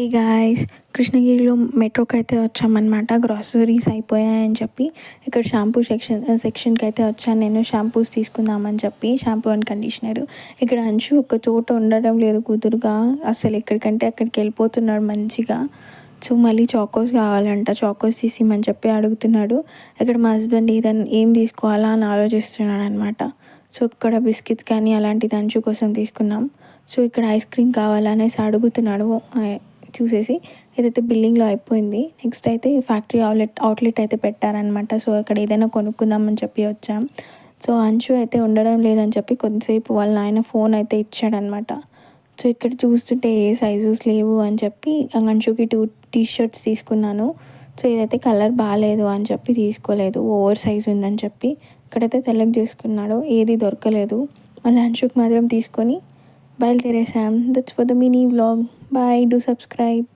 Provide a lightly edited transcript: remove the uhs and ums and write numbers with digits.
ఏ guys, కృష్ణగిరిలో మెట్రోకి అయితే వచ్చామన్నమాట. Groceries అయిపోయాయని చెప్పి ఇక్కడ షాంపూ సెక్షన్కి అయితే వచ్చాను. నేను షాంపూస్ తీసుకుందామని చెప్పి షాంపూ అండ్ కండిషనర్. ఇక్కడ అంశు ఒక చోట ఉండడం లేదు కుదురుగా, అసలు ఎక్కడికంటే అక్కడికి వెళ్ళిపోతున్నాడు మంచిగా. సో మళ్ళీ చాకోస్ కావాలంట, చాకోస్ తీసిమని చెప్పి అడుగుతున్నాడు. ఇక్కడ మా హస్బెండ్ ఏదైనా ఏం తీసుకోవాలా అని ఆలోచిస్తున్నాడు అనమాట. సో ఇక్కడ బిస్కెట్స్ కానీ అలాంటిది అంచు కోసం తీసుకున్నాం. సో ఇక్కడ ఐస్ క్రీమ్ కావాలనేసి అడుగుతున్నాడు చూసేసి. ఏదైతే బిల్లింగ్లో అయిపోయింది. నెక్స్ట్ అయితే ఫ్యాక్టరీ అవుట్లెట్ అయితే పెట్టారనమాట. సో అక్కడ ఏదైనా కొనుక్కుందామని చెప్పి వచ్చాం. సో అంచు అయితే ఉండడం లేదని చెప్పి కొద్దిసేపు వాళ్ళ నాయన ఫోన్ అయితే ఇచ్చాడనమాట. సో ఇక్కడ చూస్తుంటే ఏ సైజెస్ లేవు అని చెప్పి అంశుకి 2 టీ-షర్ట్స్ తీసుకున్నాను. సో ఇదైతే కలర్ బాగాలేదు అని చెప్పి తీసుకోలేదు, ఓవర్ సైజ్ ఉందని చెప్పి. ఇక్కడైతే సెలెక్ట్ చేసుకున్నాడు, ఏది దొరకలేదు. మళ్ళీ అంశుకి మాత్రం తీసుకొని బయలుదేరేసాం. That's for the mini vlog. Bye, do subscribe.